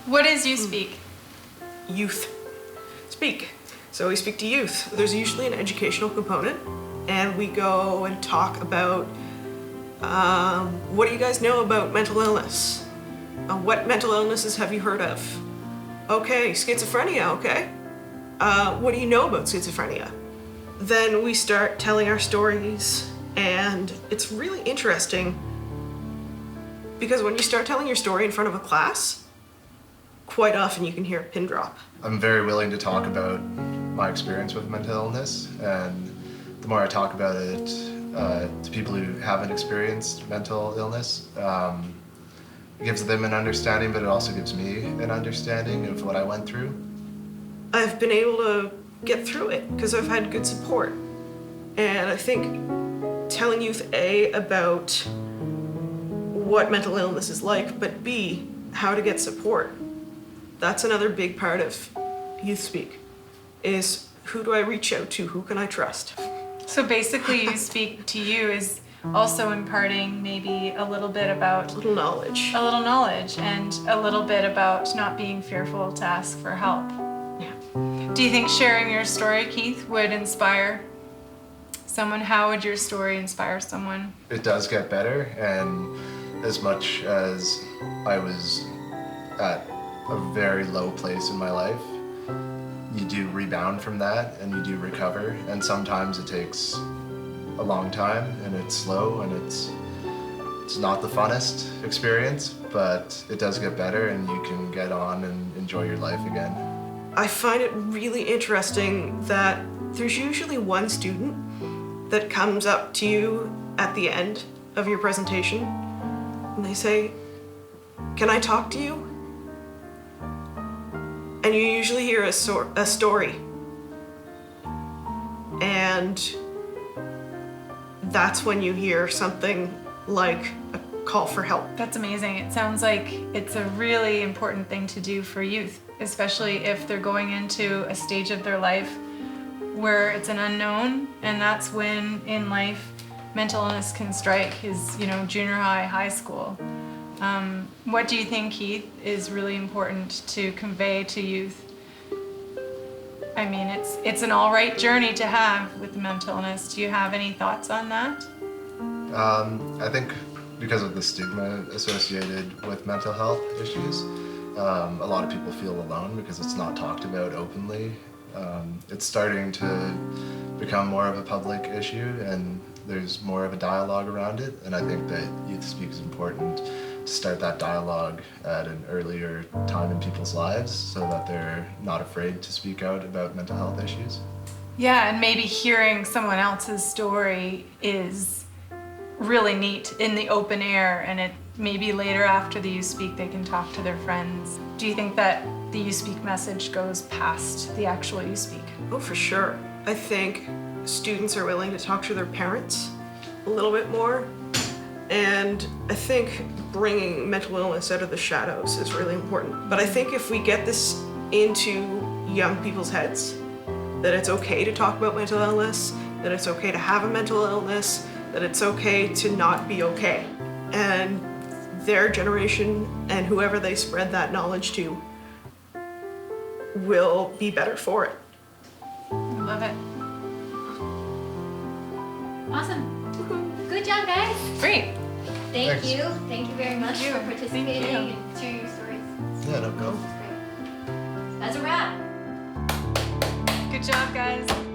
What is You Speak? Youth speak. So we speak to youth. There's usually an educational component, and we go and talk about what do you guys know about mental illness? What mental illnesses have you heard of? Okay, schizophrenia, okay. What do you know about schizophrenia? Then we start telling our stories, and it's really interesting because when you start telling your story in front of a class, quite often you can hear a pin drop. I'm very willing to talk about my experience with mental illness, and the more I talk about it to people who haven't experienced mental illness, it gives them an understanding, but it also gives me an understanding of what I went through. I've been able to get through it because I've had good support. And I think telling youth A, about what mental illness is like, but B, how to get support. That's another big part of Youth Speak, is who do I reach out to? Who can I trust? So basically You Speak to you is also imparting maybe a little bit about A little knowledge. and a little bit about not being fearful to ask for help. Yeah. Do you think sharing your story, Keith, would inspire someone? How would your story inspire someone? It does get better, and as much as I was at a very low place in my life, you do rebound from that and you do recover, and sometimes it takes a long time and it's slow and it's not the funnest experience, but it does get better and you can get on and enjoy your life again. I find it really interesting that there's usually one student that comes up to you at the end of your presentation and they say, "Can I talk to you?" And you usually hear a story. And that's when you hear something like a call for help. That's amazing. It sounds like it's a really important thing to do for youth, especially if they're going into a stage of their life where it's an unknown, and that's when in life mental illness can strike, is, junior high, high school. What do you think, Keith, is really important to convey to youth? I mean, it's an all right journey to have with mental illness. Do you have any thoughts on that? I think because of the stigma associated with mental health issues, a lot of people feel alone because it's not talked about openly. It's starting to become more of a public issue, and there's more of a dialogue around it, and I think that Youth Speak is important to start that dialogue at an earlier time in people's lives so that they're not afraid to speak out about mental health issues. Yeah, and maybe hearing someone else's story is really neat in the open air, and it maybe later after the You Speak they can talk to their friends. Do you think that the You Speak message goes past the actual You Speak? Oh, for sure. I think students are willing to talk to their parents a little bit more. And I think bringing mental illness out of the shadows is really important. But I think if we get this into young people's heads, that it's okay to talk about mental illness, that it's okay to have a mental illness, that it's okay to not be okay. And their generation and whoever they spread that knowledge to will be better for it. I love it. Awesome. Good job, guys. Great. Thank Thanks. you. Thank you very much Thank for you. participating Thank you. and sharing your stories. Yeah, no problem. Great. That's a wrap. Good job, guys.